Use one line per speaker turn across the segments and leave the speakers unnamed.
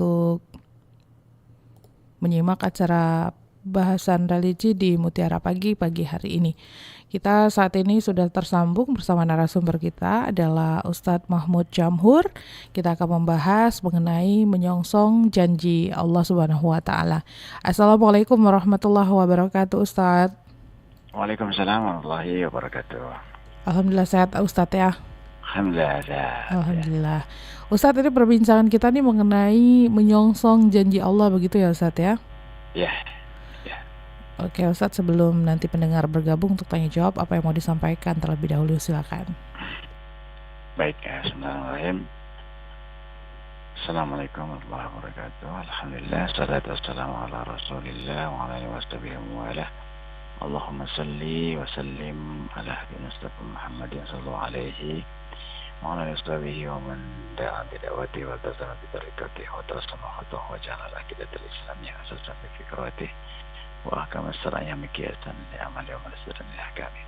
untuk menyimak acara bahasan religi di Mutiara Pagi hari ini. Kita saat ini sudah tersambung bersama narasumber kita adalah Ustadz Mahmud Jamhur. Kita akan membahas mengenai menyongsong janji Allah Subhanahu wa taala. Assalamualaikum warahmatullahi wabarakatuh, Ustadz.
Waalaikumsalam warahmatullahi wabarakatuh.
Alhamdulillah sehat, Ustadz ya.
Alhamdulillah sehat.
Alhamdulillah. Ustadz, ini perbincangan kita nih mengenai menyongsong janji Allah, begitu ya Ustadz ya?
Ya.
Oke Ustadz, sebelum nanti pendengar bergabung untuk tanya jawab, apa yang mau disampaikan terlebih dahulu, silakan.
Baik, bismillahirrahmanirrahim. Assalamualaikum warahmatullahi wabarakatuh. Alhamdulillah, salatu wassalamu ala rasulillah wa ala alihi washabihi wa ala. Allahumma salli wa sallim ala habibina Muhammadin sallallahu alaihi wa ala alihi washabihi wa man da'a bida'wati wa tazama bitarikati wa tasama khutuh wa ja'ala akidatul islamiyah asasan bi fikratih wa ahkam as-sara'iyah mikiyasan li'amal wa malasiran li'ahkami.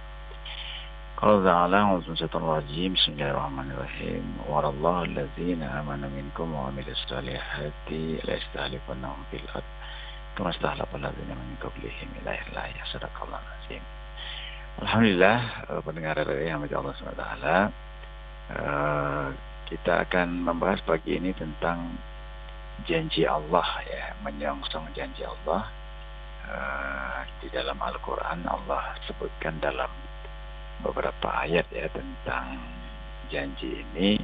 Qala ta'ala a'udzu billahi bismillahirrahmanirrahim wa rallahu allazina amanu minkum wa amilus solihati la yastakhlifannahum fil ard kama istakhlafa allazina min qablihim ila ilahi sadaqallahu azim. Alhamdulillah, pendengar yang dirahmati Allah SWT, kita akan membahas pagi ini tentang janji Allah ya, menyongsong janji Allah. Di dalam Al-Quran Allah sebutkan dalam beberapa ayat ya tentang janji ini.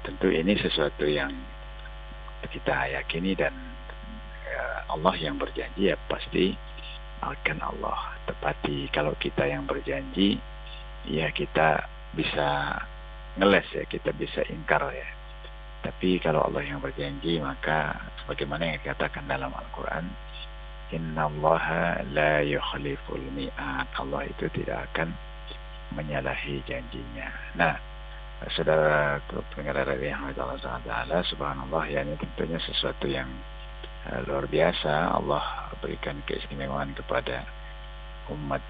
Tentu ini sesuatu yang kita yakini, dan Allah yang berjanji ya pasti akan Allah tepati. Kalau kita yang berjanji ya kita bisa ngeles ya, kita bisa ingkar ya. Tapi kalau Allah yang berjanji, maka sebagaimana yang dikatakan dalam Al-Quran, innallaha la yukhliful mi'ad. Allah itu tidak akan menyalahi janjinya. Nah, saudara pendengar yang Allah Taala, subhanallah ya, ini tentunya sesuatu yang luar biasa. Allah berikan keistimewaan kepada umat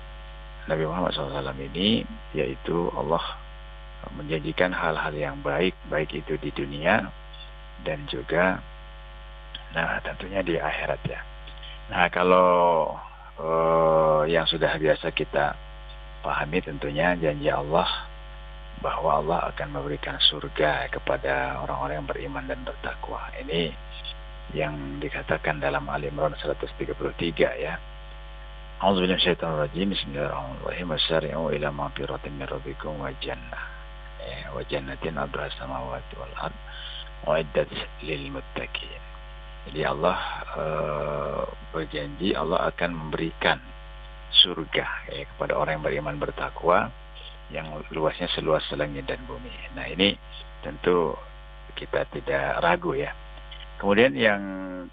Nabi Muhammad SAW ini, yaitu Allah menjanjikan hal-hal yang baik itu di dunia dan juga tentunya di akhirat ya. Nah, kalau yang sudah biasa kita pahami tentunya janji Allah bahwa Allah akan memberikan surga kepada orang-orang yang beriman dan bertakwa. Ini yang dikatakan dalam Ali Imran 133 ya. A'udzubillahi minasyaitonir rajim. Bismillahirrahmanirrahim. Wassari'u ila maghfiratin min rabbikum wa jannah. Wa jannatin 'arduha as-samawati wal ard u'iddat lil muttaqin. Jadi Allah berjanji Allah akan memberikan surga ya, kepada orang yang beriman bertakwa yang luasnya seluas langit dan bumi. Nah, ini tentu kita tidak ragu ya. Kemudian yang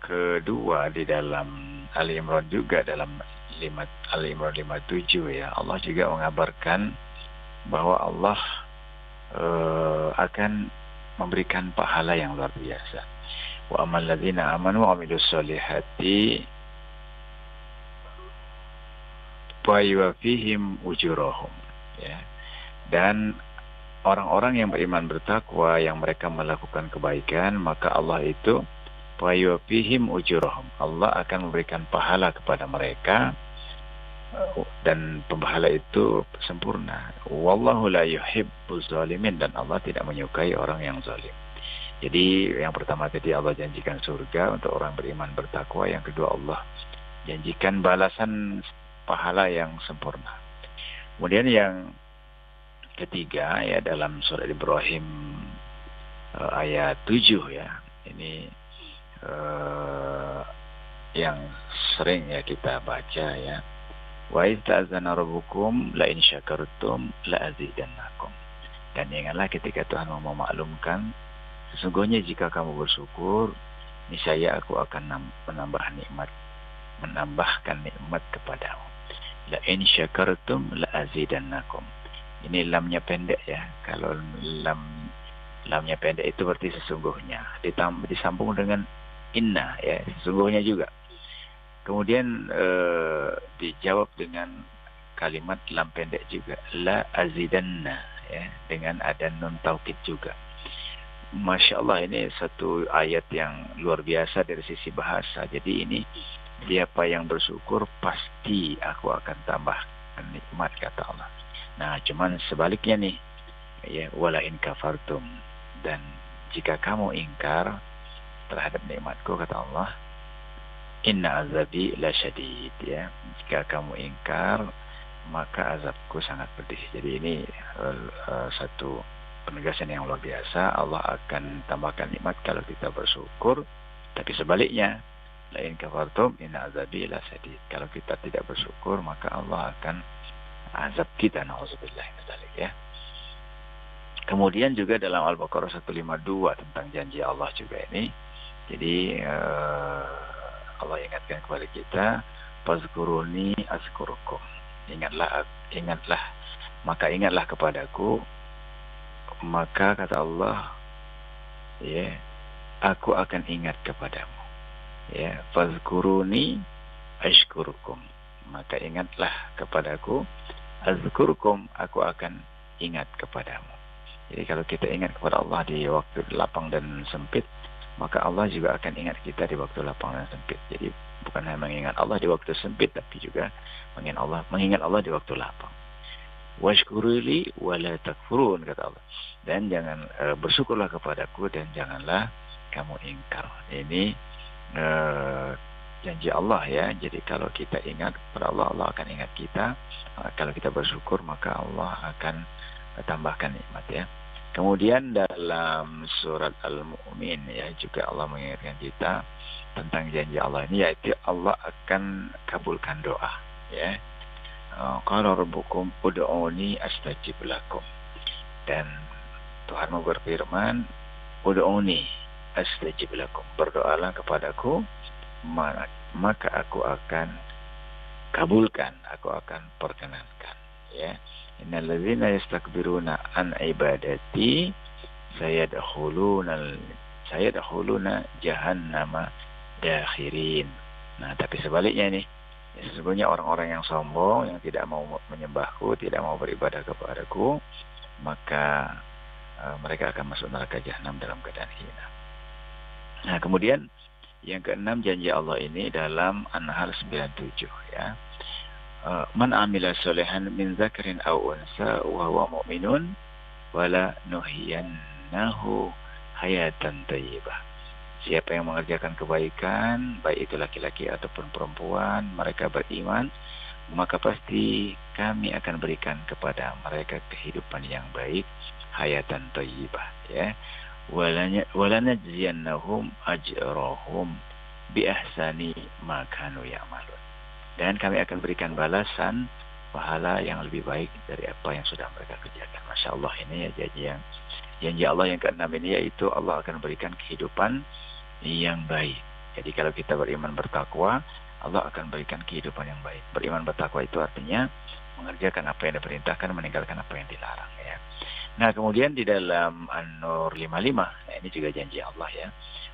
kedua, di dalam Ali Imran juga, dalam Ali Imran 57 ya, Allah juga mengabarkan bahwa Allah akan memberikan pahala yang luar biasa. Wa amal ladzina amanu wa amilus solihati fa yuwaffihim ujurahum ya. Dan orang-orang yang beriman bertakwa yang mereka melakukan kebaikan, maka Allah itu fa yuwaffihim ujurahum, Allah akan memberikan pahala kepada mereka, dan pahala itu sempurna. Wallahu la yuhibbuz zalimin, dan Allah tidak menyukai orang yang zalim. Jadi yang pertama tadi Allah janjikan surga untuk orang beriman bertakwa. Yang kedua Allah janjikan balasan pahala yang sempurna. Kemudian yang ketiga ya, dalam surah Ibrahim ayat 7 ya. Ini yang sering ya kita baca ya. Wa ista'zana rabbukum la in syakartum la azidannakum. Dan ingatlah ketika Tuhan mau memaklumkan, sesungguhnya jika kamu bersyukur, niscaya aku akan menambahkan nikmat kepadamu. La in syakartum la azidannakum. Ini lamnya pendek ya. Kalau lamnya pendek itu berarti sesungguhnya. Disambung dengan inna ya, sesungguhnya juga. Kemudian dijawab dengan kalimat lam pendek juga, la azidanna ya, dengan ada nun taukid juga. Masya Allah, ini satu ayat yang luar biasa dari sisi bahasa. Jadi ini, siapa yang bersyukur pasti aku akan tambahkan nikmat, kata Allah. Nah, cuman sebaliknya nih, ya, wala in kafartum, dan jika kamu ingkar terhadap nikmatku, kata Allah, inna azabi lasyadid, ya. Jika kamu ingkar, maka azabku sangat pedih. Jadi ini satu penegasan yang luar biasa. Allah akan tambahkan nikmat kalau kita bersyukur. Tapi sebaliknya, lain kafartum inna azabi lasyadid. Kalau kita tidak bersyukur, maka Allah akan azab kita, na'udzubillah min dzalik, ya. Kemudian juga dalam Al-Baqarah 152 tentang janji Allah juga ini. Jadi Allah ingatkan kepada kita, fazkuruni azkurukum. Ingatlah, maka ingatlah kepadaku, maka kata Allah, ya, aku akan ingat kepadamu. Ya, fazkuruni ashkurukum. Maka ingatlah kepadaku, azkurukum, aku akan ingat kepadamu. Jadi kalau kita ingat kepada Allah di waktu lapang dan sempit, maka Allah juga akan ingat kita di waktu lapang dan sempit. Jadi bukan hanya mengingat Allah di waktu sempit, tapi juga mengingat Allah di waktu lapang. Washkuruli wala takfurun, kata Allah. Dan jangan bersyukurlah kepadaku dan janganlah kamu ingkar. Ini janji Allah, ya. Jadi kalau kita ingat kepada Allah, Allah akan ingat kita. Kalau kita bersyukur, maka Allah akan tambahkan nikmat, ya. Kemudian dalam surat Al-Mu'min, ya, juga Allah mengingatkan kita tentang janji Allah ini, yaitu Allah akan kabulkan doa, ya. Qala rabbukum ud'uni astajib lakum. Dan Tuhanmu berfirman, ud'uni astajib lakum. Berdoalah kepadaku, maka aku akan kabulkan, aku akan perkenankan, ya. Innal ladzina yastakbiruna an ibadati sayadkhuluna jahannama dakhirin. Nah, tapi sebaliknya nih, ya, sesungguhnya orang-orang yang sombong, yang tidak mau menyembahku, tidak mau beribadah kepadaku, maka mereka akan masuk neraka jahanam dalam keadaan hina. Nah, kemudian yang keenam, janji Allah ini dalam An-Nahl 97, ya. Man amila solehan min zakarin aw unsa wa huwa mu'minun wala nuhyiyannahu hayatan thayyibah. Siapa yang mengerjakan kebaikan, baik itu laki-laki ataupun perempuan, mereka beriman, maka pasti kami akan berikan kepada mereka kehidupan yang baik, hayatan thayyibah, ya. Wala najziyannahum ajrahum bi ahsani ma kanu ya'malun. Dan kami akan berikan balasan pahala yang lebih baik dari apa yang sudah mereka kerjakan. Masya Allah, ini ya janji Allah yang keenam ini, yaitu Allah akan berikan kehidupan yang baik. Jadi kalau kita beriman bertakwa, Allah akan berikan kehidupan yang baik. Beriman bertakwa itu artinya mengerjakan apa yang diperintahkan, meninggalkan apa yang dilarang, ya. Nah, kemudian di dalam An-Nur 55, nah ini juga janji Allah, ya.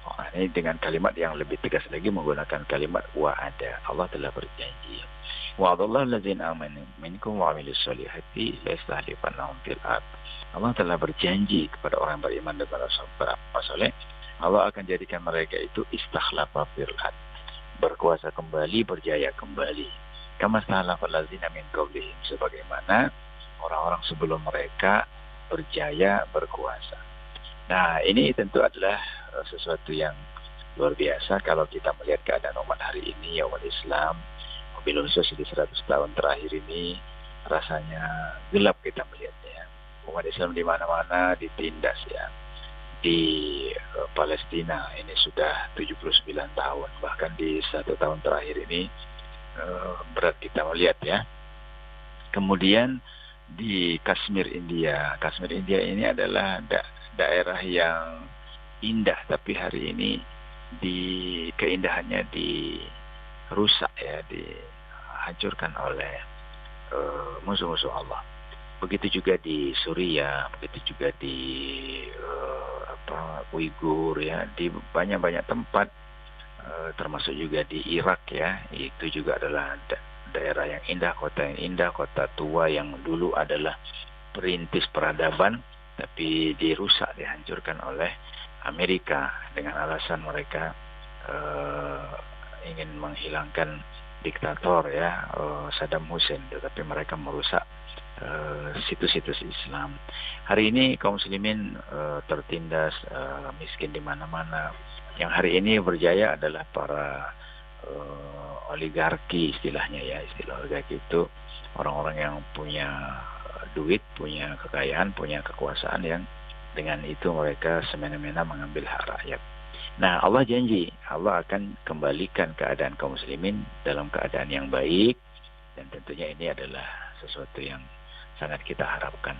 Ini dengan kalimat yang lebih tegas lagi, menggunakan kalimat wa'ada. Allah telah berjanji. Wa'adallahu allazina amanu minkum wa 'amilus solihati la yastakhlifannahum fil ardh. Allah telah berjanji kepada orang beriman dan beramal saleh, Allah akan jadikan mereka itu istakhlafa fil ardh, berkuasa kembali, berjaya kembali. Kama stakhlafal ladzina min qablihim, sebagaimana orang-orang sebelum mereka berjaya, berkuasa. Nah, ini tentu adalah sesuatu yang luar biasa kalau kita melihat keadaan umat hari ini, ya, umat Islam, mobil khusus di 100 tahun terakhir ini, rasanya gelap kita melihatnya. Umat Islam di mana-mana ditindas, ya. Di Palestina ini sudah 79 tahun, bahkan di 1 tahun terakhir ini berat kita melihat, ya. Kemudian di Kashmir, India ini adalah daerah yang indah, tapi hari ini keindahannya dirusak, ya, dihancurkan oleh musuh-musuh Allah. Begitu juga di Suriah, begitu juga di Uighur, ya, di banyak-banyak tempat, termasuk juga di Irak, ya. Itu juga adalah daerah yang indah, kota yang indah, kota tua yang dulu adalah perintis peradaban. tapi dirusak, dihancurkan oleh Amerika dengan alasan mereka ingin menghilangkan diktator ya Saddam Hussein, tetapi mereka merusak situs-situs Islam. Hari ini kaum muslimin tertindas, miskin di mana-mana. Yang hari ini berjaya adalah para oligarki istilahnya ya. Istilah oligarki itu orang-orang yang punya duit, punya kekayaan, punya kekuasaan yang dengan itu mereka semena-mena mengambil hak rakyat. Nah, Allah janji, Allah akan kembalikan keadaan kaum muslimin dalam keadaan yang baik, dan tentunya ini adalah sesuatu yang sangat kita harapkan.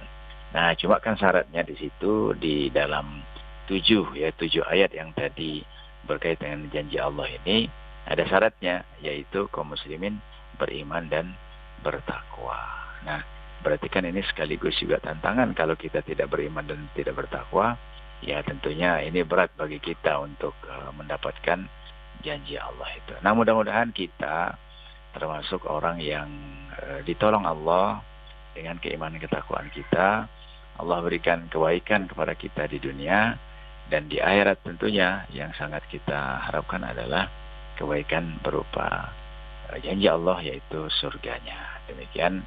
Nah, cuma kan syaratnya di situ di dalam 7 ayat yang tadi berkaitan dengan janji Allah ini ada syaratnya, yaitu kaum muslimin beriman dan bertakwa. Nah, berarti kan ini sekaligus juga tantangan kalau kita tidak beriman dan tidak bertakwa. Ya tentunya ini berat bagi kita untuk mendapatkan janji Allah itu. Nah, mudah-mudahan kita termasuk orang yang ditolong Allah dengan keimanan ketakwaan kita. Allah berikan kebaikan kepada kita di dunia, dan di akhirat tentunya yang sangat kita harapkan adalah kebaikan berupa janji Allah, yaitu surganya. Demikian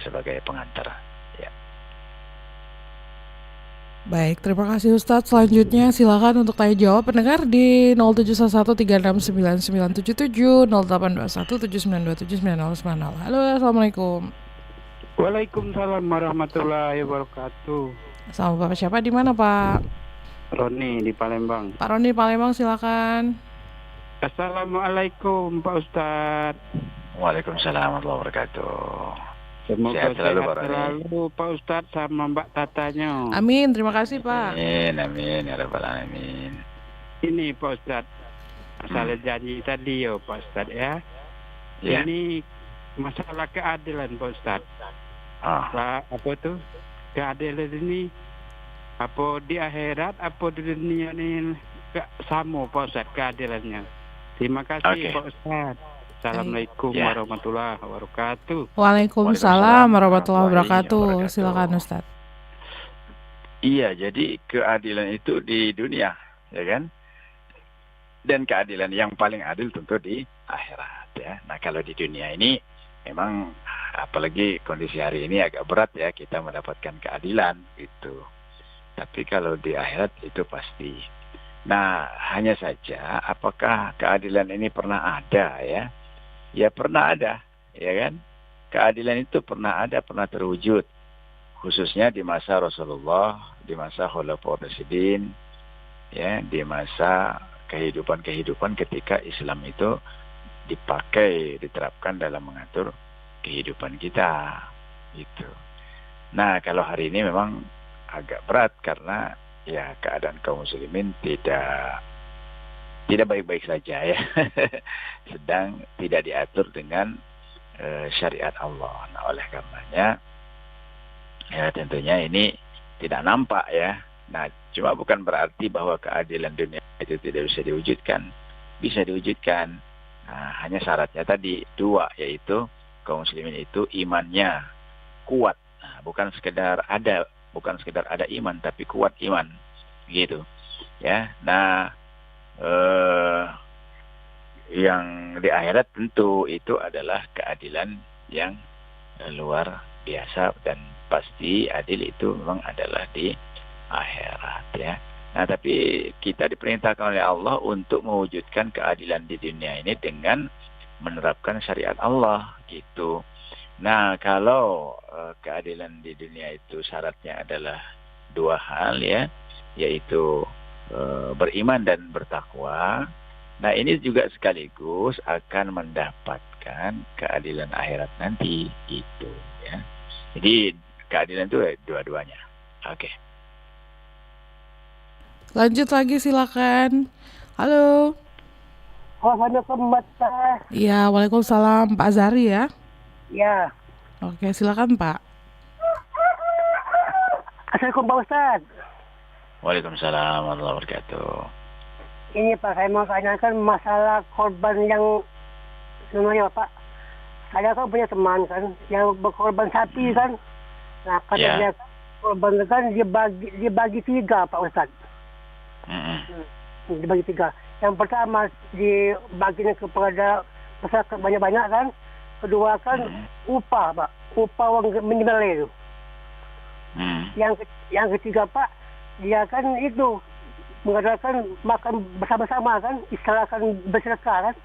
sebagai pengantar. Ya.
Baik, terima kasih Ustadz. Selanjutnya silakan untuk tanya jawab pendengar di 0711369977, 082179279090. Halo, assalamualaikum.
Waalaikumsalam warahmatullahi wabarakatuh.
Sama Bapak siapa, di mana Pak?
Roni di Palembang.
Pak Roni Palembang, silakan.
Assalamualaikum Pak Ustadz.
Waalaikumsalam warahmatullahi wabarakatuh.
Semoga
Sehat
sehat
selalu,
selalu Pak Ustadz sama Mbak Tatanya.
Amin, terima kasih Pak.
Amin ya rabbal alamin.
Ini Pak Ustadz, masalah janji tadi ya Pak Ustadz ya.
Ya.
Ini masalah keadilan Pak Ustadz. Apa tuh keadilan ini? Apa di akhirat, apa di dunia ini sama Pak Ustadz keadilannya? Terima kasih Pak Ustadz. Assalamualaikum warahmatullahi wabarakatuh.
Waalaikumsalam warahmatullahi wabarakatuh. Silakan Ustadz.
Iya, jadi keadilan itu di dunia, ya kan? Dan keadilan yang paling adil tentu di akhirat, ya. Nah, kalau di dunia ini memang apalagi kondisi hari ini agak berat ya kita mendapatkan keadilan gitu. Tapi kalau di akhirat itu pasti. Nah, hanya saja apakah keadilan ini pernah ada ya? Ya pernah ada, ya kan? Keadilan itu pernah ada, pernah terwujud. Khususnya di masa Rasulullah, di masa Khulafaur Rasyidin, ya, di masa kehidupan ketika Islam itu dipakai, diterapkan dalam mengatur kehidupan kita, gitu. Nah, kalau hari ini memang agak berat karena ya keadaan kaum muslimin tidak baik-baik saja ya. Sedang tidak diatur dengan syariat Allah. Nah, oleh karenanya ya tentunya ini tidak nampak ya. Nah, cuma bukan berarti bahwa keadilan dunia itu tidak bisa diwujudkan. Bisa diwujudkan. Nah, hanya syaratnya tadi 2, yaitu kaum muslimin itu imannya kuat. Nah, bukan sekedar ada iman, tapi kuat iman. Gitu. Ya. Nah, yang di akhirat tentu itu adalah keadilan yang luar biasa, dan pasti adil itu memang adalah di akhirat ya. Nah, tapi kita diperintahkan oleh Allah untuk mewujudkan keadilan di dunia ini dengan menerapkan syariat Allah gitu. Nah, kalau keadilan di dunia itu syaratnya adalah 2 hal ya, yaitu beriman dan bertakwa. Nah, ini juga sekaligus akan mendapatkan keadilan akhirat nanti gitu ya. Jadi keadilan itu dua-duanya. Oke.
Lanjut lagi silakan. Halo.
Assalamualaikum Mbak.
Iya, waalaikumsalam Pak Zari ya.
Ya.
Oke, silakan Pak.
Assalamualaikum Pak Ustaz.
Waalaikumsalam warahmatullahi wabarakatuh.
Ini Pak, saya mau tanyakan masalah korban yang sebenarnya Pak. Saya kan punya teman kan yang berkorban sapi kan. Nah, kata dia korban kan dibagi 3 Pak Ustaz. Dibagi 3. Yang pertama dibaginya kepada masyarakat banyak-banyak kan. Kedua kan upah Pak, upah orang menyembelih itu. Yang ketiga Pak, dia kan itu mengadakan makan bersama-sama kan, istilahkan bersedekah kan.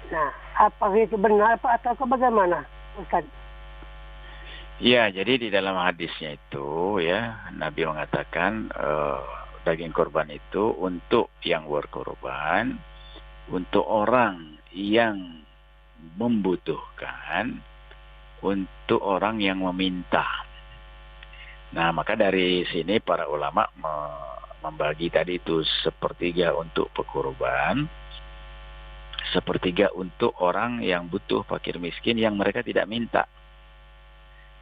Nah, apakah itu benar Pak atau bagaimana Ustaz?
Ya, jadi di dalam hadisnya itu ya Nabi mengatakan daging korban itu untuk yang berkorban, untuk orang yang membutuhkan, untuk orang yang meminta. Nah, maka dari sini para ulama membagi tadi itu 1/3 untuk pekorban, 1/3 untuk orang yang butuh, fakir miskin yang mereka tidak minta.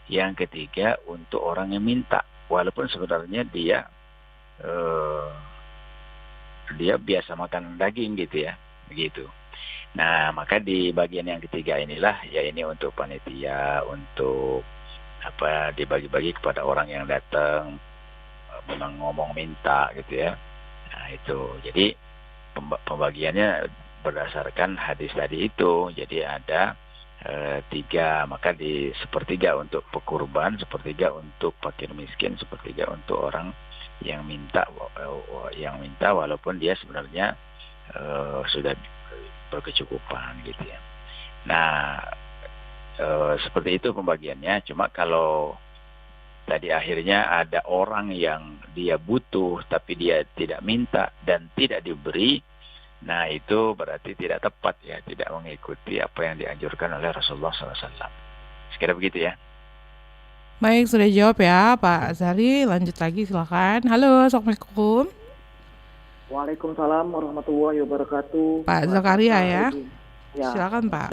Yang ketiga untuk orang yang minta, walaupun sebenarnya dia biasa makan daging gitu ya, begitu. Nah, maka di bagian yang ketiga inilah ya ini untuk panitia, untuk dibagi-bagi kepada orang yang datang memang ngomong minta gitu ya. Nah, itu. Jadi pembagiannya berdasarkan hadis tadi itu. Jadi ada 3, maka di 1/3 untuk pekurban, 1/3 untuk fakir miskin, 1/3 untuk orang yang minta walaupun dia sebenarnya sudah berkecukupan gitu ya. Nah, seperti itu pembagiannya. Cuma kalau tadi akhirnya ada orang yang dia butuh tapi dia tidak minta dan tidak diberi, nah itu berarti tidak tepat ya, tidak mengikuti apa yang dianjurkan oleh Rasulullah SAW. Sekira begitu ya.
Baik, sudah jawab ya Pak Azhari. Lanjut lagi silakan. Halo, Assalamualaikum.
Waalaikumsalam warahmatullahi wabarakatuh.
Pak Zakaria ya.
Silakan
Pak.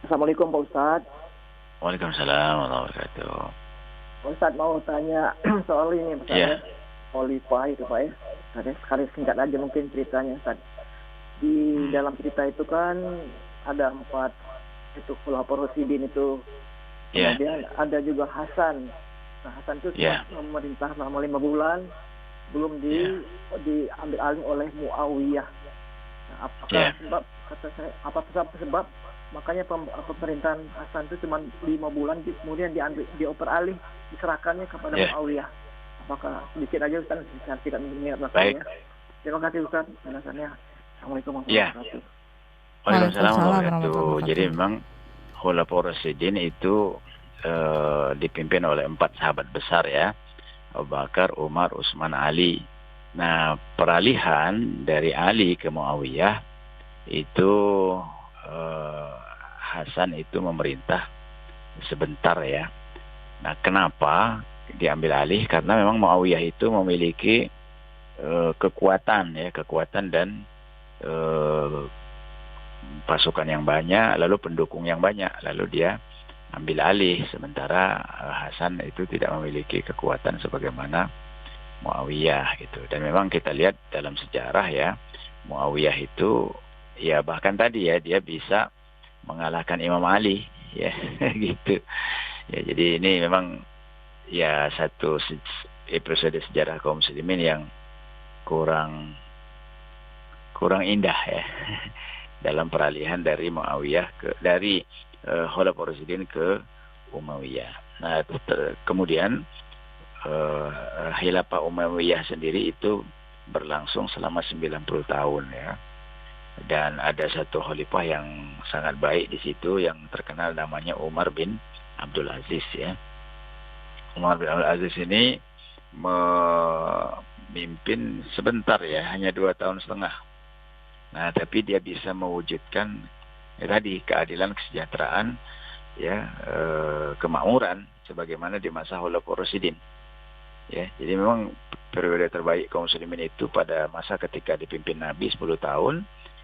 Assalamualaikum Pak Ustadz.
Waalaikumsalam warahmatullahi wabarakatuh.
Pak Ustadz mau tanya soal ini Pak ya. Khalifah itu Pak ya. Sekali singkat aja mungkin ceritanya Ustadz. Di dalam cerita itu kan ada 4 itu Khulafaur Rasyidin itu. Kemudian ada juga Hasan. Nah, Hasan itu memerintah selama 5 bulan belum diambil alih oleh Muawiyah. Nah, apakah sebab makanya pemerintahan Hasan itu cuma 5 bulan kemudian dioper alih, diserahkannya kepada Muawiyah. Apakah sedikit aja Ustaz, saya tidak mengingat belakangnya. Terima kasih Ustaz penjelasannya. Assalamualaikum warahmatullahi wabarakatuh.
Waalaikumsalam warahmatullahi wabarakatuh. Jadi memang Khulafaur Rasyidin itu dipimpin oleh 4 sahabat besar ya, Abu Bakar, Umar, Utsman, Ali. Nah, peralihan dari Ali ke Muawiyah itu Hasan itu memerintah sebentar ya. Nah, kenapa diambil alih? Karena memang Muawiyah itu memiliki kekuatan dan pasukan yang banyak, lalu pendukung yang banyak, lalu dia ambil alih, sementara Hasan itu tidak memiliki kekuatan sebagaimana Muawiyah gitu. Dan memang kita lihat dalam sejarah ya, Muawiyah itu ya bahkan tadi ya dia bisa mengalahkan Imam Ali ya gitu. Ya, jadi ini memang ya satu episode sejarah kaum muslimin yang kurang indah ya dalam peralihan dari Muawiyah dari Khulafaur Rasyidin ke Umayyah. Nah, kemudian Khilafah Umayyah sendiri itu berlangsung selama 90 tahun ya. Dan ada satu khalifah yang sangat baik di situ yang terkenal namanya Umar bin Abdul Aziz ya. Umar bin Abdul Aziz ini memimpin sebentar ya, hanya 2 tahun setengah. Nah, tapi dia bisa mewujudkan tadi keadilan, kesejahteraan ya, kemakmuran sebagaimana di masa Khulafaur Rasyidin. Ya, jadi memang periode terbaik kaum muslimin itu pada masa ketika dipimpin Nabi 10 tahun,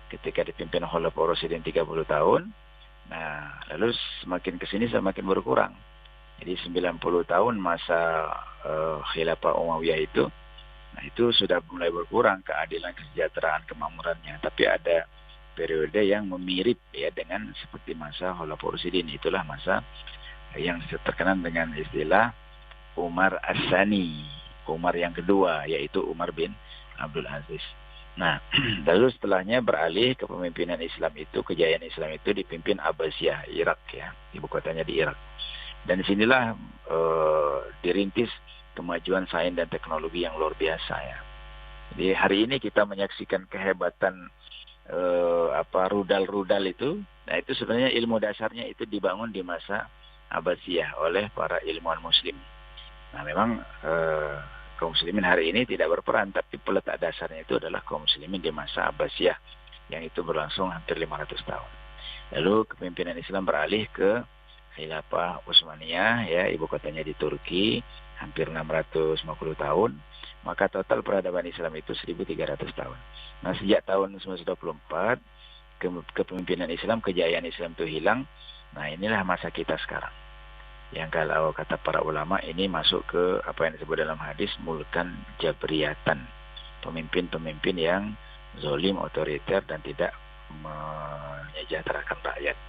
ketika dipimpin Khulafaur Rasyidin 30 tahun. Nah, lalu semakin kesini semakin berkurang. Jadi 90 tahun masa Khilafah Umayyah itu, nah itu sudah mulai berkurang keadilan, kesejahteraan, kemakmurannya. Tapi ada periode yang mirip ya dengan seperti masa Khulafaur Rasyidin. Itulah masa yang terkenal dengan istilah Umar As-Sani, Umar yang kedua, yaitu Umar bin Abdul Aziz. Nah, lalu setelahnya beralih ke pemimpinan Islam itu, kejayaan Islam itu dipimpin Abbasiyah, Irak ya, ibu kotanya di Irak. Dan disinilah dirintis kemajuan sains dan teknologi yang luar biasa ya. Jadi hari ini kita menyaksikan kehebatan rudal-rudal itu. Nah, itu sebenarnya ilmu dasarnya itu dibangun di masa Abbasiyah oleh para ilmuwan muslim. Nah, memang kaum muslimin hari ini tidak berperan, tapi peletak dasarnya itu adalah kaum muslimin di masa Abbasiyah yang itu berlangsung hampir 500 tahun. Lalu kepemimpinan Islam beralih ke Khilafah Utsmaniyah ya, ibu kotanya di Turki, hampir 650 tahun. Maka total peradaban Islam itu 1300 tahun. Nah, sejak tahun 1924 kepemimpinan Islam, kejayaan Islam itu hilang. Nah, inilah masa kita sekarang. Yang kalau kata para ulama ini masuk ke apa yang disebut dalam hadis mulkan jabriyatan. Pemimpin-pemimpin yang zalim, otoriter dan tidak menyejahterakan rakyat.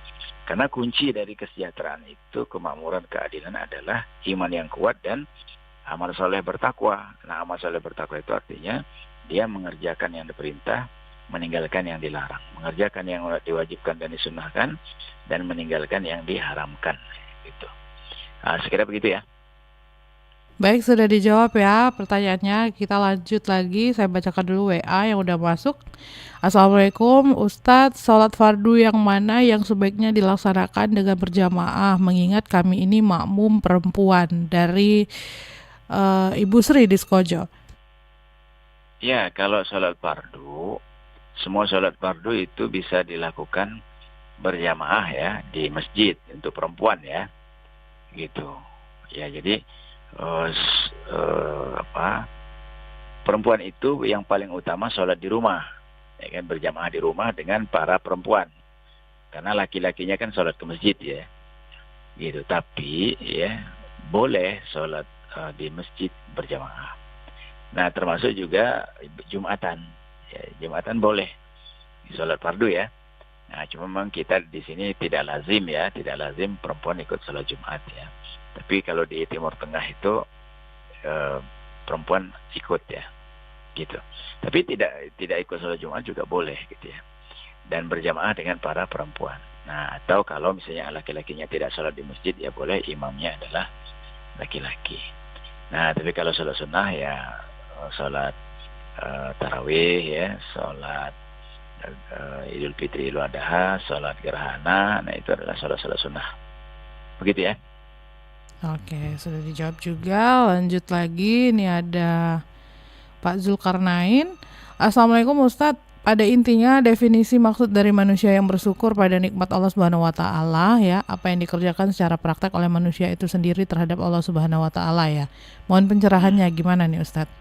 Karena kunci dari kesejahteraan itu, kemakmuran, keadilan adalah iman yang kuat dan amal soleh bertakwa. Nah, amal soleh bertakwa itu artinya dia mengerjakan yang diperintah, meninggalkan yang dilarang. Mengerjakan yang diwajibkan dan disunnahkan, dan meninggalkan yang diharamkan. Gitu. Nah, sekira begitu ya.
Baik, sudah dijawab ya pertanyaannya. Kita lanjut lagi. Saya bacakan dulu WA yang udah masuk. Assalamualaikum Ustadz, sholat fardu yang mana yang sebaiknya dilaksanakan dengan berjamaah, mengingat kami ini makmum perempuan? Dari Ibu Sri di Skojo.
Ya, kalau sholat fardu, semua sholat fardu itu bisa dilakukan berjamaah ya di masjid untuk perempuan ya, gitu. Ya, jadi perempuan itu yang paling utama sholat di rumah, ya kan, berjamaah di rumah dengan para perempuan. Karena laki-lakinya kan sholat ke masjid ya, gitu. Tapi ya boleh sholat di masjid berjamaah. Nah, termasuk juga Jumatan. Ya, Jumatan boleh sholat fardu ya. Nah, cuma memang kita di sini tidak lazim ya, tidak lazim perempuan ikut sholat Jumat ya. Tapi kalau di Timur Tengah itu perempuan ikut ya, gitu. Tapi tidak ikut sholat Jumat juga boleh gitu ya. Dan berjamaah dengan para perempuan. Nah, atau kalau misalnya laki-lakinya tidak sholat di masjid, ya boleh imamnya adalah laki-laki. Nah, tapi kalau sholat sunnah ya sholat tarawih ya, sholat Idul Fitri, Idul Adha, sholat gerhana. Nah, itu adalah sholat-sholat sunnah. Begitu ya.
Oke, sudah dijawab juga. Lanjut lagi, ini ada Pak Zulkarnain. Assalamualaikum Ustadz. Pada intinya definisi maksud dari manusia yang bersyukur pada nikmat Allah Subhanahu wa taala ya, apa yang dikerjakan secara praktek oleh manusia itu sendiri terhadap Allah Subhanahu wa taala ya. Mohon pencerahannya gimana nih Ustadz?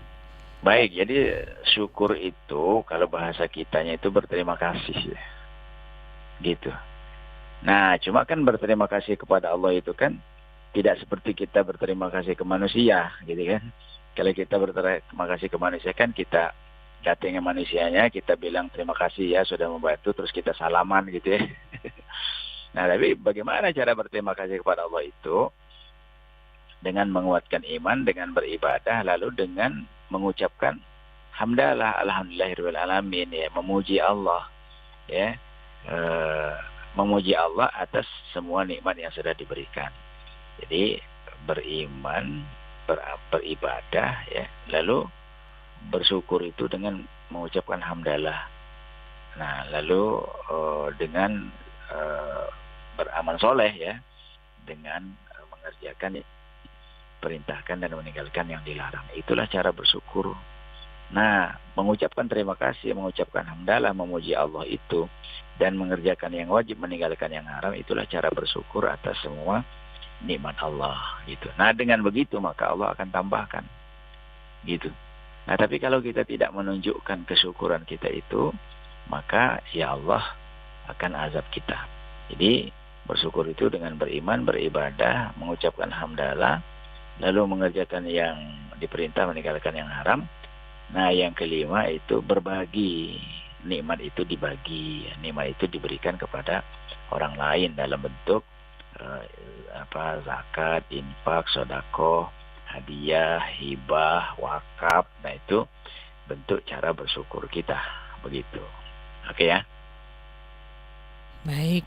Baik, jadi syukur itu kalau bahasa kitanya itu berterima kasih ya. Gitu. Nah, cuma kan berterima kasih kepada Allah itu kan tidak seperti kita berterima kasih ke manusia, gitu kan. Kalau kita berterima kasih ke manusia kan kita datangi manusianya, kita bilang terima kasih ya sudah membantu, terus kita salaman gitu ya. Nah, tapi bagaimana cara berterima kasih kepada Allah itu? Dengan menguatkan iman, dengan beribadah, lalu dengan mengucapkan hamdalah, alhamdulillahirabbil alamin ya, memuji Allah ya, memuji Allah atas semua nikmat yang sudah diberikan. Jadi beriman, beribadah ya, lalu bersyukur itu dengan mengucapkan hamdalah. Nah, lalu dengan beramal soleh ya, dengan mengerjakan perintahkan dan meninggalkan yang dilarang. Itulah cara bersyukur. Nah, mengucapkan terima kasih, mengucapkan hamdalah, memuji Allah itu, dan mengerjakan yang wajib, meninggalkan yang haram, itulah cara bersyukur atas semua nikmat Allah gitu. Nah, dengan begitu maka Allah akan tambahkan gitu. Nah, tapi kalau kita tidak menunjukkan kesyukuran kita itu, maka ya Allah akan azab kita. Jadi bersyukur itu dengan beriman, beribadah, mengucapkan hamdalah, lalu mengerjakan yang diperintah, meninggalkan yang haram. Nah, yang kelima itu berbagi. Nikmat itu dibagi, nikmat itu diberikan kepada orang lain dalam bentuk zakat, infak, sedekah, hadiah, hibah, wakaf. Nah, itu bentuk cara bersyukur kita, begitu. Oke ya.
Baik.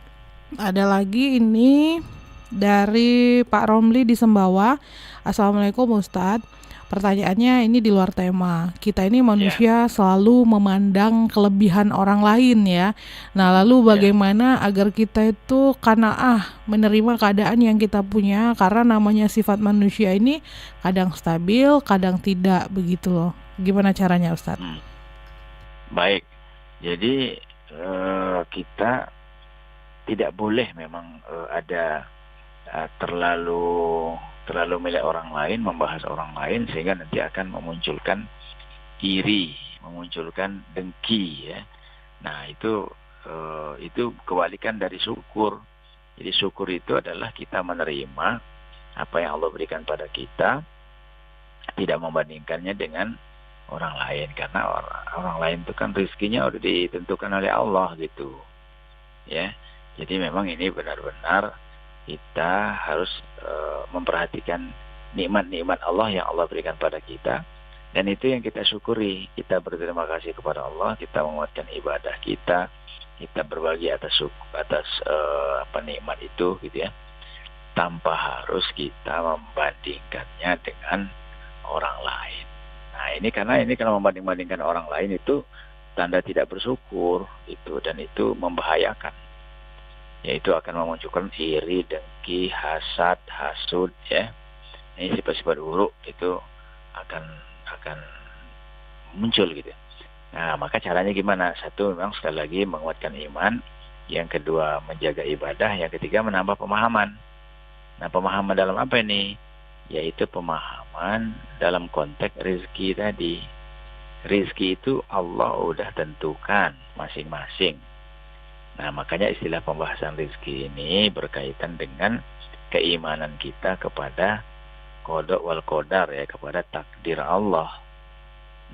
Ada lagi ini dari Pak Romli di Sembawa. Assalamualaikum Ustadz. Pertanyaannya ini di luar tema. Kita ini manusia selalu memandang kelebihan orang lain ya. Nah, lalu bagaimana agar kita itu qanaah menerima keadaan yang kita punya, karena namanya sifat manusia ini kadang stabil, kadang tidak, begitu loh. Gimana caranya Ustadz?
Baik. Jadi kita tidak boleh memang ada terlalu milik orang lain, membahas orang lain, sehingga nanti akan memunculkan iri, memunculkan dengki ya. Nah, itu kebalikan dari syukur. Jadi syukur itu adalah kita menerima apa yang Allah berikan pada kita, tidak membandingkannya dengan orang lain, karena orang lain itu kan rezekinya udah ditentukan oleh Allah gitu ya. Jadi memang ini benar-benar kita harus memperhatikan nikmat-nikmat Allah yang Allah berikan pada kita, dan itu yang kita syukuri. Kita berterima kasih kepada Allah, kita menguatkan ibadah kita berbagi atas nikmat itu gitu ya, tanpa harus kita membandingkannya dengan orang lain. Nah, ini karena kalau membanding-bandingkan orang lain itu tanda tidak bersyukur itu, dan itu membahayakan. Yaitu akan memunculkan iri, dengki, hasad, hasud ya. Ini sifat-sifat buruk itu akan muncul gitu. Nah, maka caranya gimana? Satu, memang sekali lagi menguatkan iman. Yang kedua, menjaga ibadah. Yang ketiga, menambah pemahaman. Nah, pemahaman dalam apa ini? Yaitu pemahaman dalam konteks rezeki tadi. Rezeki itu Allah udah tentukan masing-masing. Nah, makanya istilah pembahasan rezeki ini berkaitan dengan keimanan kita kepada qada wal qadar ya, kepada takdir Allah.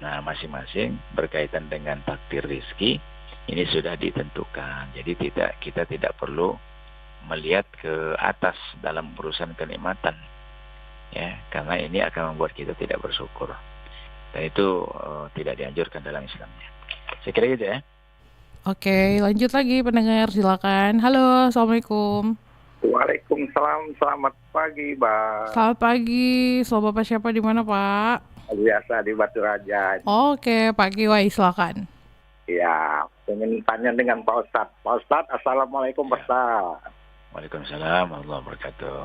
Nah, masing-masing berkaitan dengan takdir rezeki ini sudah ditentukan. Jadi kita tidak perlu melihat ke atas dalam urusan kenikmatan. Ya, karena ini akan membuat kita tidak bersyukur. Dan itu tidak dianjurkan dalam Islamnya. Saya kira gitu ya.
Oke, lanjut lagi pendengar, silakan. Halo, Assalamualaikum.
Waalaikumsalam, selamat pagi, Bang.
Selamat pagi, selamat Bapak siapa di mana, Pak?
Biasa di Batu Raja.
Oke, Pak Kiwai, silakan.
Ya, ingin tanya dengan Pak Ustadz. Pak Ustadz, Assalamualaikum, Pak Ustadz.
Waalaikumsalam warahmatullahi wabarakatuh.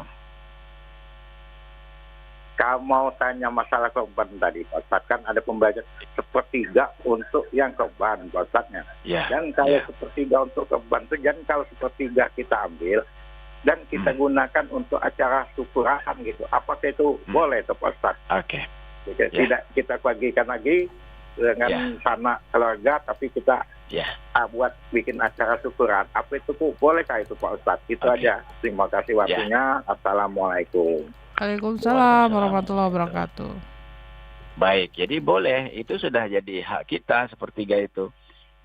Kamu mau tanya masalah korban tadi, Pak Ustadz, kan ada pembagian sepertiga untuk yang korban, Pak Ustadznya.
Ya,
dan kalau sepertiga untuk korban itu, dan kalau sepertiga kita ambil dan kita gunakan untuk acara syukuran gitu, apakah itu boleh, tuh, Pak Ustadz?
Oke.
Tidak kita bagikan lagi dengan sanak keluarga, tapi kita buat bikin acara syukuran. Apa itu bolehkah itu, Pak Ustadz? Itu aja. Terima kasih waktunya. Assalamualaikum.
Waalaikumsalam warahmatullahi wabarakatuh.
Baik, jadi boleh. Itu sudah jadi hak kita sepertiga itu.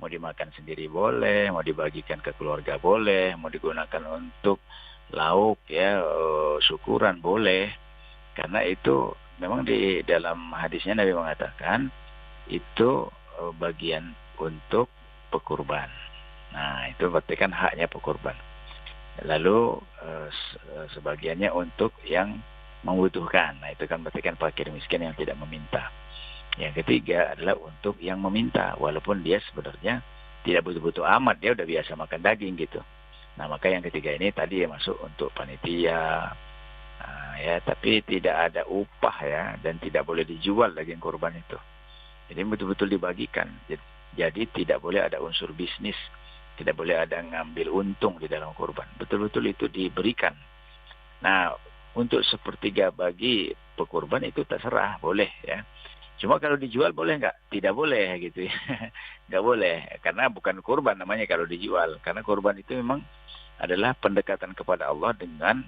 Mau dimakan sendiri boleh, mau dibagikan ke keluarga boleh, mau digunakan untuk lauk ya, syukuran boleh. Karena itu memang di dalam hadisnya Nabi mengatakan itu bagian untuk pekurban. Nah, itu berarti kan haknya pekurban. Lalu sebagiannya untuk yang membutuhkan. Nah, itu kan berarti kan fakir miskin yang tidak meminta. Yang ketiga adalah untuk yang meminta, walaupun dia sebenarnya tidak butuh-butuh amat, dia udah biasa makan daging gitu. Nah, maka yang ketiga ini tadi masuk untuk panitia, ya, tapi tidak ada upah ya, dan tidak boleh dijual daging kurban itu. Jadi betul-betul dibagikan. Jadi tidak boleh ada unsur bisnis, tidak boleh ada ngambil untung di dalam kurban. Betul-betul itu diberikan. Nah, untuk sepertiga bagi pekurban itu terserah, boleh ya. Cuma kalau dijual boleh nggak? Tidak boleh gitu ya. Nggak boleh, karena bukan kurban namanya kalau dijual. Karena kurban itu memang adalah pendekatan kepada Allah dengan,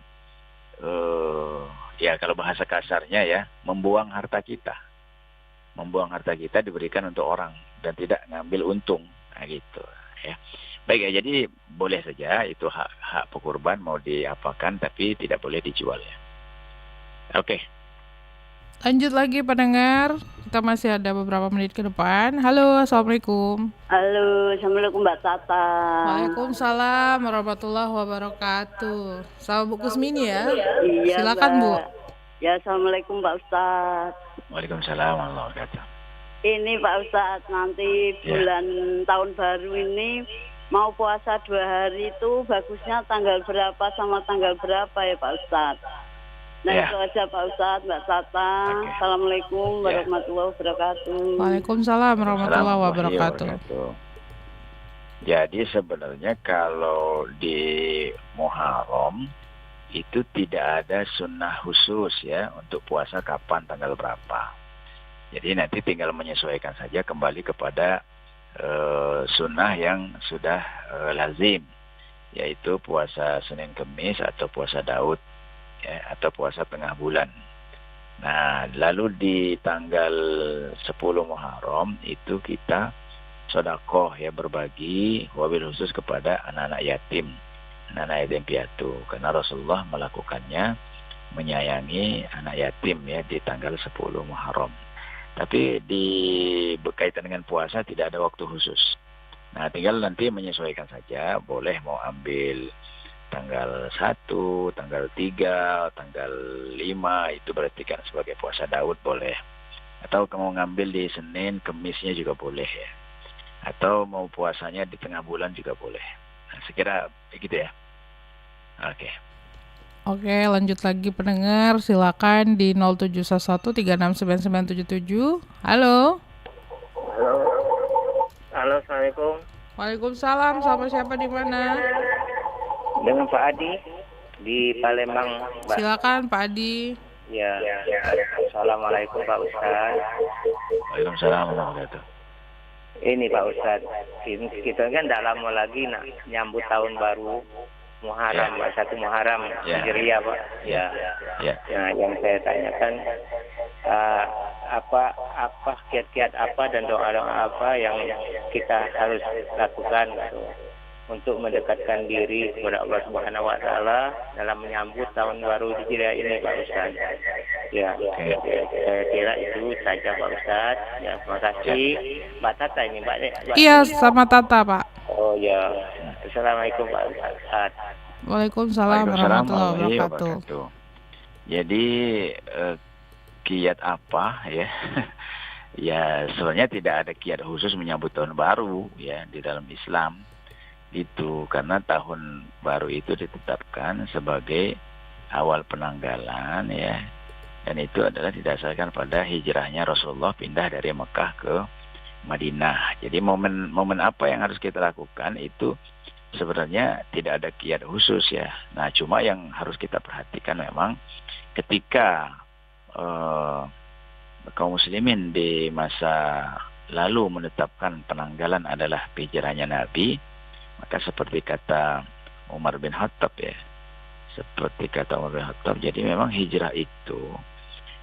ya kalau bahasa kasarnya ya, membuang harta kita. Membuang harta kita diberikan untuk orang dan tidak ngambil untung. Nah gitu ya. Baik ya, jadi boleh saja itu hak pekurban mau diapakan, tapi tidak boleh dijual ya. Oke.
Lanjut lagi pendengar. Kita masih ada beberapa menit ke depan. Halo, Assalamualaikum.
Halo, Assalamualaikum Mbak Tata.
Waalaikumsalam warahmatullahi wabarakatuh. Sama Bu Kusmini ya.
Iya,
Silakan
Mbak.
Bu.
Ya, Assalamualaikum Pak Ustadz.
Waalaikumsalam warahmatullahi wabarakatuh.
Ini Pak Ustadz, nanti bulan tahun baru ini mau puasa 2 hari itu bagusnya tanggal berapa sama tanggal berapa ya Pak Ustadz? Nah itu aja Pak Ustadz, Mbak Tata. Assalamualaikum warahmatullahi wabarakatuh.
Waalaikumsalam warahmatullahi wabarakatuh.
Jadi sebenarnya kalau di Muharram itu tidak ada sunnah khusus ya untuk puasa kapan tanggal berapa. Jadi nanti tinggal menyesuaikan saja kembali kepada sunnah yang sudah lazim, yaitu puasa Senin Kemis atau puasa Daud ya, atau puasa tengah bulan. Nah, lalu di tanggal 10 Muharram itu kita sedekah ya, berbagi wabil khusus kepada anak-anak yatim piatu, karena Rasulullah melakukannya menyayangi anak yatim ya di tanggal 10 Muharram. Tapi berkaitan dengan puasa tidak ada waktu khusus. Nah, tinggal nanti menyesuaikan saja, boleh mau ambil tanggal 1, tanggal 3, tanggal 5, itu berarti kan sebagai puasa Daud boleh. Atau kamu ngambil di Senin, Kemisnya juga boleh ya. Atau mau puasanya di tengah bulan juga boleh. Nah, sekira begitu ya.
Oke, lanjut lagi pendengar, silakan di 0711369977. Halo.
Halo, Assalamualaikum.
Waalaikumsalam, sama siapa di mana?
Dengan Pak Adi di Palembang, Mbak.
Silakan Pak Adi.
Ya. Assalamualaikum Pak Ustaz.
Waalaikumsalam warahmatullahi wabarakatuh.
Ini Pak Ustaz, kita kan tidak lama lagi nyambut tahun baru Muharram, Pak, 1 Muharram Hijriah, Pak. Ya. Nah, yang saya tanyakan apa kiat-kiat apa dan doa-doa apa yang kita harus lakukan gitu, untuk mendekatkan diri kepada Allah Subhanahu wa taala dalam menyambut tahun baru Hijriah ini, Pak Ustaz. Ya, saya kira itu saja Pak Ustaz. Ya, terima kasih. Mbak Tata ini, Mbak.
Iya, sama Tata, Pak.
Oh ya. Assalamualaikum Pak Ustaz.
Waalaikumsalam warahmatullahi wabarakatuh.
Jadi kiat apa ya? Ya, sebenarnya tidak ada kiat khusus menyambut tahun baru ya di dalam Islam. Itu karena tahun baru itu ditetapkan sebagai awal penanggalan ya, dan itu adalah didasarkan pada hijrahnya Rasulullah pindah dari Mekah ke Madinah. Jadi momen apa yang harus kita lakukan itu sebenarnya tidak ada kiat khusus ya. Nah, cuma yang harus kita perhatikan memang ketika kaum muslimin di masa lalu menetapkan penanggalan adalah hijrahnya Nabi, maka seperti kata Umar bin Khattab ya, jadi memang hijrah itu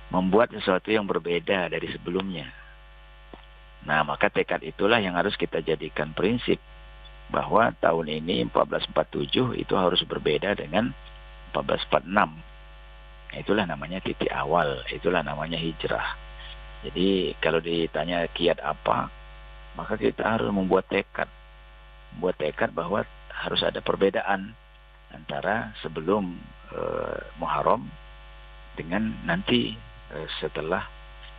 membuat sesuatu yang berbeda dari sebelumnya. Nah, maka tekad itulah yang harus kita jadikan prinsip, bahwa tahun ini 1447 itu harus berbeda dengan 1446. Itulah namanya titik awal, itulah namanya hijrah. Jadi kalau ditanya kiat apa, maka kita harus membuat tekad bahwa harus ada perbedaan antara sebelum Muharram dengan nanti setelah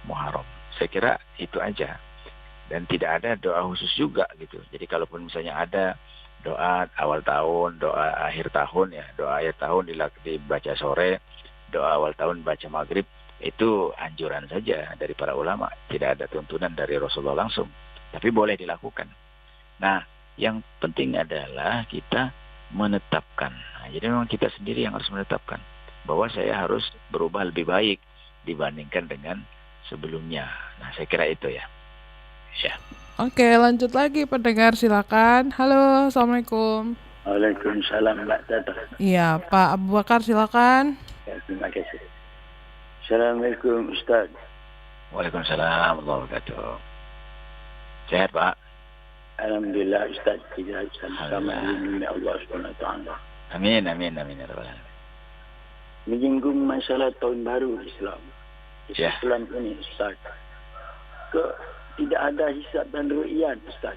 Muharram. Saya kira itu aja. Dan tidak ada doa khusus juga gitu. Jadi kalaupun misalnya ada doa awal tahun, doa akhir tahun ya, doa akhir tahun dibaca sore, doa awal tahun baca maghrib, itu anjuran saja dari para ulama. Tidak ada tuntunan dari Rasulullah langsung, tapi boleh dilakukan. Nah, yang penting adalah kita menetapkan. Nah, jadi memang kita sendiri yang harus menetapkan bahwa saya harus berubah lebih baik dibandingkan dengan sebelumnya. Nah, saya kira itu ya. Ya.
Oke, lanjut lagi pendengar, silakan. Halo, Assalamualaikum.
Waalaikumsalam Mbak Tata.
Iya, Pak Abu Bakar, silakan.
Ya, terima kasih. Assalamualaikum Ustaz.
Waalaikumsalam warahmatullahi wabarakatuh. Sehat Pak?
Alhamdulillah Ustaz, kita sama-sama dilindungi Allah Subhanahu wa taala.
Amin ya rabbal alamin.
Menyinggung masalah tahun baru Islam. Islam ini Ustaz. Tidak ada hisab dan ru'yat Ustaz.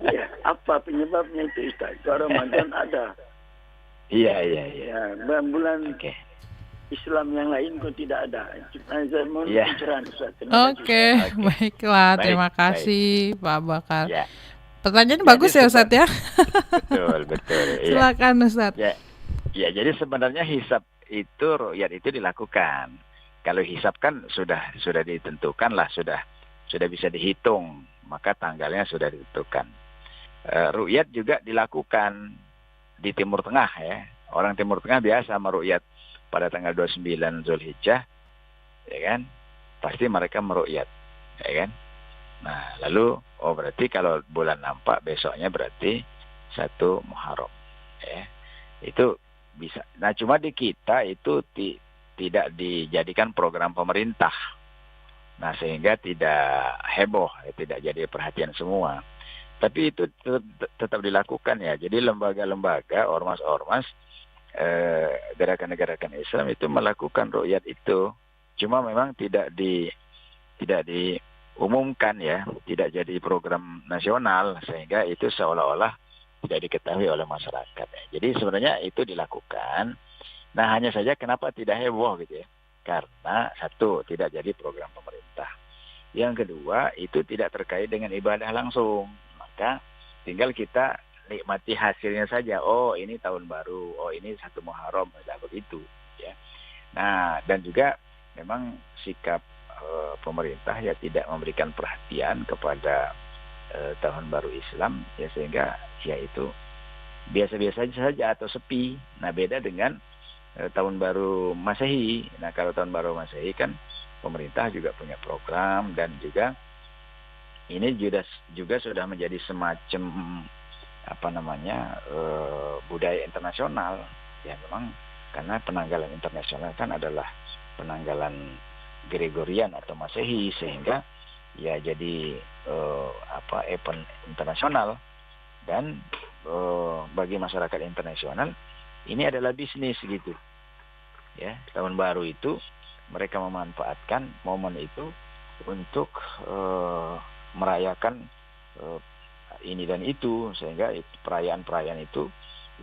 Ya, apa penyebabnya itu Ustaz? Kalau Ramadan ada.
Iya.
Ya, bulan Islam yang lain kok tidak ada. Mohon pencerahan Ustaz.
Oke, baiklah. Terima kasih Pak Bakar.
Ya.
Pertanyaan bagus ya Ustaz ya.
Betul.
Silakan Ustaz.
Ya, jadi sebenarnya hisab itu, ru'yat itu dilakukan. Kalau hisab kan sudah ditentukan lah, sudah bisa dihitung, maka tanggalnya sudah ditentukan. Ru'yat juga dilakukan di Timur Tengah ya. Orang Timur Tengah biasa meru'yat pada tanggal 29 Zulhijjah, ya kan? Pasti mereka meru'yat, ya kan? Nah, lalu berarti kalau bulan nampak besoknya berarti 1 Muharram, ya. Itu bisa. Nah, cuma di kita itu tidak dijadikan program pemerintah. Nah, sehingga tidak heboh, tidak jadi perhatian semua. Tapi itu tetap dilakukan ya. Jadi lembaga-lembaga, ormas-ormas, gerakan-gerakan Islam itu melakukan ru'yat itu. Cuma memang tidak diumumkan ya, tidak jadi program nasional, sehingga itu seolah-olah tidak diketahui oleh masyarakat. Jadi sebenarnya itu dilakukan. Nah, hanya saja kenapa tidak heboh gitu ya? Karena satu, tidak jadi program pemerintah. Yang kedua, itu tidak terkait dengan ibadah langsung. Maka tinggal kita nikmati hasilnya saja. Oh, ini tahun baru. Oh, ini 1 Muharram. Tidak begitu. Ya. Nah, dan juga memang sikap pemerintah ya tidak memberikan perhatian kepada tahun baru Islam. Ya, sehingga ya itu biasa-biasa saja atau sepi. Nah, beda dengan tahun baru Masehi. Nah, kalau tahun baru Masehi kan pemerintah juga punya program, dan juga ini juga sudah menjadi semacam budaya internasional. Ya, memang karena penanggalan internasional kan adalah penanggalan Gregorian atau Masehi, sehingga ya jadi event internasional, dan bagi masyarakat internasional ini adalah bisnis gitu. Ya, tahun baru itu mereka memanfaatkan momen itu untuk merayakan ini dan itu, sehingga perayaan-perayaan itu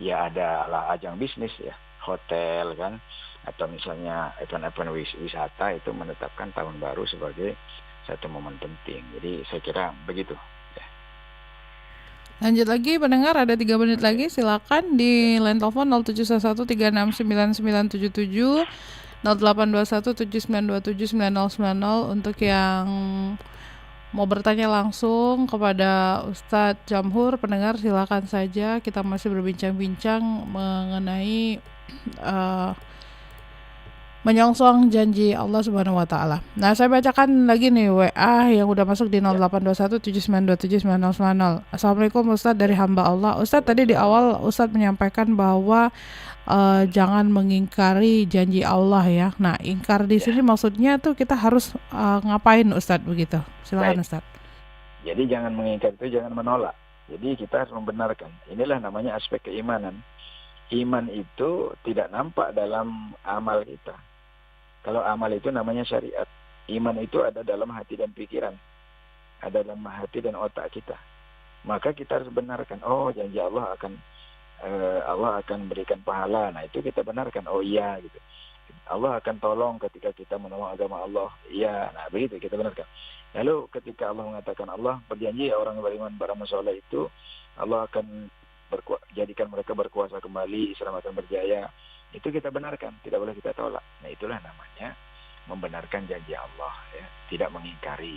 ya adalah ajang bisnis ya, hotel kan, atau misalnya event-event wisata itu menetapkan tahun baru sebagai satu momen penting. Jadi saya kira begitu.
Lanjut lagi pendengar, ada 3 menit lagi, silakan di line telepon 0711369977, 082179279090 untuk yang mau bertanya langsung kepada Ustadz Jamhur. Pendengar silakan saja, kita masih berbincang-bincang mengenai menyongsong janji Allah Subhanahu wa taala. Nah, saya bacakan lagi nih WA yang udah masuk di 082179279090. Assalamualaikum Ustadz, dari hamba Allah. Ustadz, tadi di awal Ustadz menyampaikan bahwa jangan mengingkari janji Allah ya. Nah, ingkar di sini maksudnya tuh kita harus ngapain Ustadz begitu? Silakan Ustadz.
Jadi jangan mengingkar itu jangan menolak. Jadi kita harus membenarkan. Inilah namanya aspek keimanan. Iman itu tidak nampak dalam amal kita. Kalau amal itu namanya syariat. Iman itu ada dalam hati dan pikiran. Ada dalam hati dan otak kita. Maka kita harus benarkan. Oh, janji Allah akan berikan pahala. Nah, itu kita benarkan. Oh iya gitu. Allah akan tolong ketika kita menolong agama Allah. Iya, nah begitu kita benarkan. Lalu ketika Allah mengatakan, Allah berjanji orang beriman beramal saleh itu Allah akan jadikan mereka berkuasa kembali, Islam akan berjaya. Itu kita benarkan, tidak boleh kita tolak. Nah, itulah namanya membenarkan janji Allah ya, tidak mengingkari.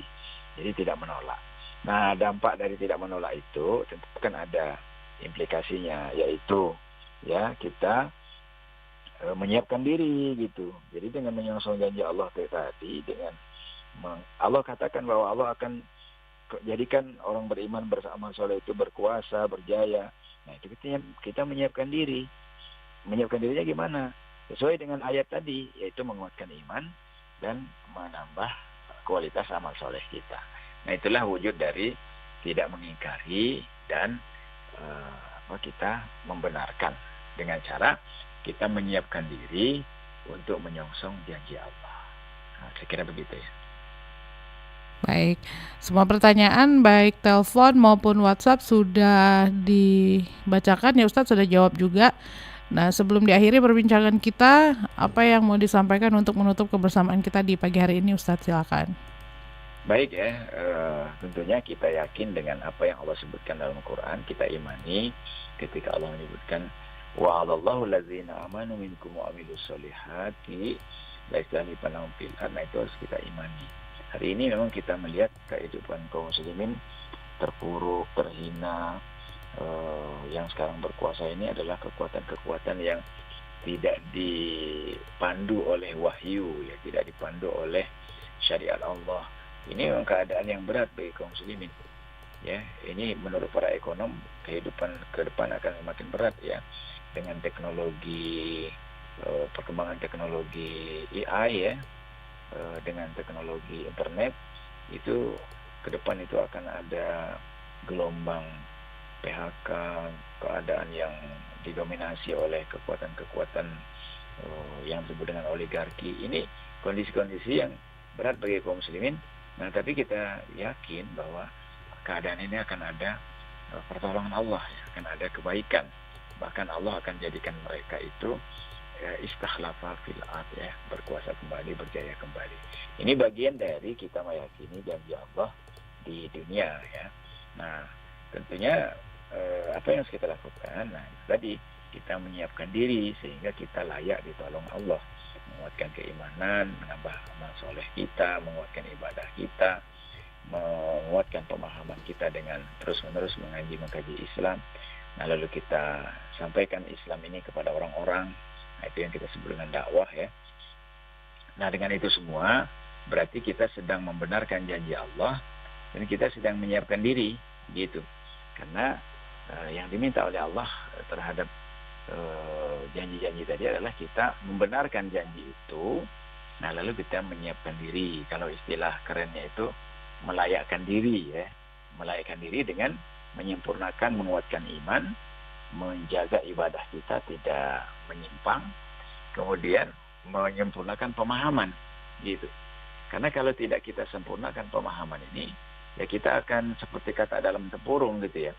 Jadi tidak menolak. Nah, dampak dari tidak menolak itu tentu kan ada implikasinya, yaitu ya kita menyiapkan diri gitu. Jadi dengan menyongsong janji Allah tadi, dengan Allah katakan bahwa Allah akan jadikan orang beriman beramal soleh itu berkuasa, berjaya. Nah, itu kita menyiapkan diri. Menyiapkan dirinya gimana? Sesuai dengan ayat tadi, yaitu menguatkan iman dan menambah kualitas amal soleh kita. Nah, itulah wujud dari tidak mengingkari dan kita membenarkan dengan cara kita menyiapkan diri untuk menyongsong janji Allah. Saya kira begitu ya.
Baik, semua pertanyaan baik telepon maupun WhatsApp sudah dibacakan ya Ustadz, sudah jawab juga. Nah, sebelum diakhiri perbincangan kita, apa yang mau disampaikan untuk menutup kebersamaan kita di pagi hari ini Ustadz, silakan.
Baik ya, tentunya kita yakin dengan apa yang Allah sebutkan dalam Al-Quran, kita imani ketika Allah menyebutkan wa'alallahu ladzina amanu minkum wa amilus solihati laisani panahum fil ard. Nah, itu harus kita imani. Hari ini memang kita melihat kehidupan kaum muslimin terpuruk, terhina. Yang sekarang berkuasa ini adalah kekuatan-kekuatan yang tidak dipandu oleh wahyu, ya, tidak dipandu oleh syariat Allah. Ini memang keadaan yang berat bagi kaum muslimin. Ya, ini menurut para ekonom kehidupan ke depan akan semakin berat ya, dengan teknologi, perkembangan teknologi AI ya. Dengan teknologi internet itu ke depan itu akan ada gelombang PHK, keadaan yang didominasi oleh kekuatan-kekuatan yang disebut dengan oligarki. Ini kondisi-kondisi yang berat bagi kaum muslimin. Nah, tapi kita yakin bahwa keadaan ini akan ada pertolongan Allah, akan ada kebaikan. Bahkan Allah akan jadikan mereka itu istakhlafa fil ard, ya, berkuasa kembali, berjaya kembali. Ini bagian dari kita meyakini janji Allah di dunia ya. Nah, tentunya apa yang harus kita lakukan? Nah, tadi kita menyiapkan diri sehingga kita layak ditolong Allah, menguatkan keimanan, menambah amal soleh kita, menguatkan ibadah kita, menguatkan pemahaman kita dengan terus-menerus mengkaji Islam. Nah, lalu kita sampaikan Islam ini kepada orang-orang. Nah, itu yang kita sebut dengan dakwah ya. Nah, dengan itu semua berarti kita sedang membenarkan janji Allah dan kita sedang menyiapkan diri gitu. Karena yang diminta oleh Allah terhadap janji-janji tadi adalah kita membenarkan janji itu. Nah, lalu kita menyiapkan diri. Kalau istilah kerennya itu melayakkan diri ya. Melayakkan diri dengan menyempurnakan, menguatkan iman, menjaga ibadah kita tidak menyimpang, kemudian menyempurnakan pemahaman gitu. Karena kalau tidak kita sempurnakan pemahaman ini, ya kita akan seperti kata dalam tempurung gitu ya.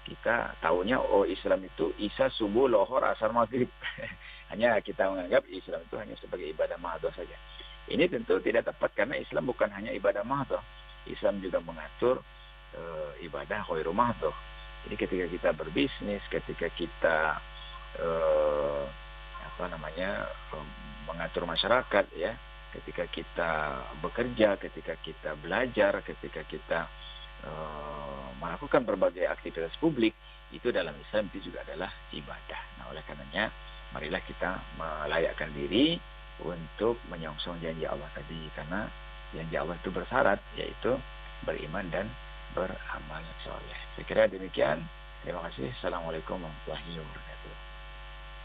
Kita taunya Islam itu Isya, subuh, lohor, asar, maghrib. Hanya kita menganggap Islam itu hanya sebagai ibadah mahdhah saja. Ini tentu tidak tepat karena Islam bukan hanya ibadah mahdhah. Islam juga mengatur ibadah khairu mahdhah. Jadi ketika kita berbisnis, ketika kita mengatur masyarakat ya, ketika kita bekerja, ketika kita belajar, ketika kita melakukan berbagai aktivitas publik, itu dalam Islam itu juga adalah ibadah. Nah, oleh karenanya marilah kita melayakkan diri untuk menyongsong janji Allah tadi, karena janji Allah itu bersyarat, yaitu beriman dan beramal soleh. Saya kira demikian. Terima kasih. Assalamualaikum warahmatullahi wabarakatuh.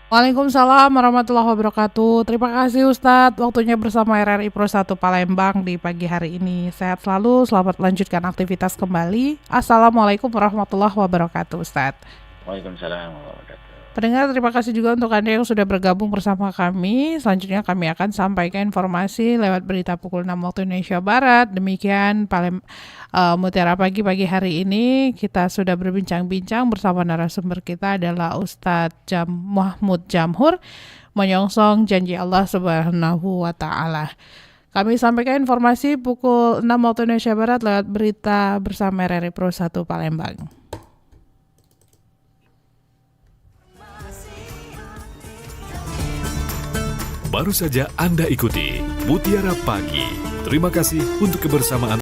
Waalaikumsalam warahmatullahi wabarakatuh. Terima kasih Ustadz waktunya bersama RRI Pro 1 Palembang di pagi hari ini. Sehat selalu, selamat melanjutkan aktivitas kembali. Assalamualaikum warahmatullahi wabarakatuh Ustadz.
Waalaikumsalam warahmatullahi wabarakatuh.
Pendengar, terima kasih juga untuk Anda yang sudah bergabung bersama kami. Selanjutnya kami akan sampaikan informasi lewat berita pukul 6 waktu Indonesia Barat. Demikian Mutiara Pagi hari ini kita sudah berbincang-bincang bersama narasumber kita adalah Ustadz Mahmud Jamhur, menyongsong janji Allah Subhanahu wa Ta'ala. Kami sampaikan informasi pukul 6 waktu Indonesia Barat lewat berita bersama RRI Pro 1 Palembang.
Baru saja Anda ikuti Mutiara Pagi. Terima kasih untuk kebersamaan